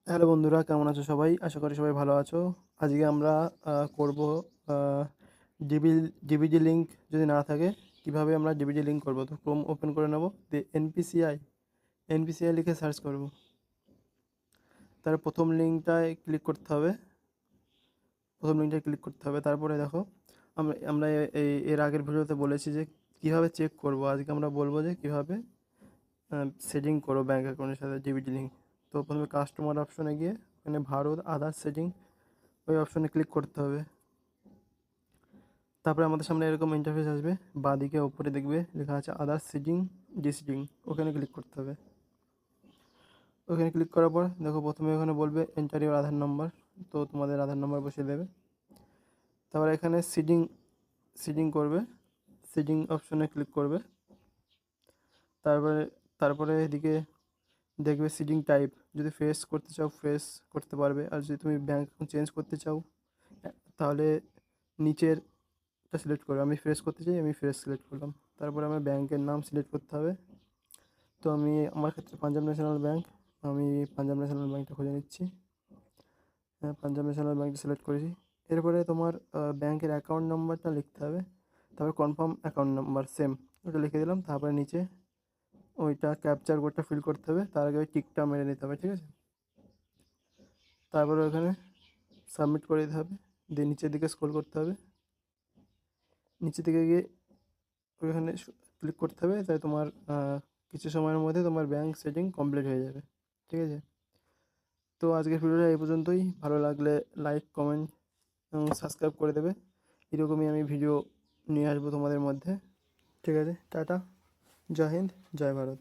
Hello বন্ধুরা, কেমন আছো সবাই? আশা করি সবাই ভালো আছো। আজকে আমরা করব আ ডিবি ডিবিজি লিঙ্ক যদি না থাকে কিভাবে আমরা ডিবিজি লিঙ্ক করব। তো ক্রোম ওপেন করে নেব। দিয়ে এনপিসিআই লিখে সার্চ করব। তার প্রথম লিঙ্কটায় ক্লিক করতে হবে। তারপরে দেখো আমরা এর আগের ভিডিওতে বলেছি যে কিভাবে চেক করব। আজকে আমরা বলব যে কিভাবে সেটিং করো ব্যাঙ্ক অ্যাকাউন্টের সাথে ডিবিটি লিঙ্ক। তো প্রথমে কাস্টমার অপশনে গিয়ে ওখানে ভারত আধার সেটিং ওই অপশনে ক্লিক করতে হবে। তারপরে আমাদের সামনে এরকম ইন্টারফেস আসবে। বাঁদিকে ওপরে দেখবে লেখা আছে আধার সেটিং ডিসিটিং, ওখানে ক্লিক করতে হবে। ওখানে ক্লিক করার পর দেখো প্রথমে ওখানে বলবে এন্টার ইউর আধার নম্বর, তো তোমাদের আধার নম্বর বসিয়ে দেবে। তারপরে এখানে সিডিং করবে, সিডিং অপশনে ক্লিক করবে। তারপরে তারপরে এদিকে দেখবে সিডিং টাইপ, যদি ফ্রেশ করতে চাও ফ্রেশ করতে পারবে, আর যদি তুমি ব্যাঙ্ক অ্যাকাউন্ট চেঞ্জ করতে চাও তাহলে নিচেরটা সিলেক্ট করবে। আমি ফ্রেশ করতে চাই, আমি ফ্রেশ সিলেক্ট করলাম। তারপরে আমার ব্যাংকের নাম সিলেক্ট করতে হবে। তো আমার ক্ষেত্রে পাঞ্জাব ন্যাশনাল ব্যাঙ্ক, আমি পাঞ্জাব ন্যাশনাল ব্যাঙ্কটা খুঁজে নিচ্ছি। হ্যাঁ, পাঞ্জাব ন্যাশনাল ব্যাঙ্কটা সিলেক্ট করেছি। এরপরে তোমার ব্যাংকের অ্যাকাউন্ট নাম্বারটা লিখতে হবে। তারপর কনফার্ম অ্যাকাউন্ট নাম্বার সেম ওটা লিখে দিলাম। তারপরে নিচে ওইটা ক্যাপচার কোডটা ফিল করতে হবে, তার আগে ওই টিকটা মেরে নিতে হবে, ঠিক আছে? তারপরে ওখানে সাবমিট করে দিতে হবে, দিয়ে নিচের দিকে স্ক্রল করতে হবে। নিচের দিকে গিয়ে ওইখানে ক্লিক করতে হবে, তাই তোমার কিছু সময়ের মধ্যে তোমার ব্যাঙ্ক সেটিং কমপ্লিট হয়ে যাবে, ঠিক আছে? তো আজকের ভিডিওটা এই পর্যন্তই। ভালো লাগলে লাইক, কমেন্ট এবং সাবস্ক্রাইব করে দেবে। এরকমই আমি ভিডিও নিয়ে আসবো তোমাদের মধ্যে, ঠিক আছে? টাটা, জয় হিন্দ, জয় ভারত।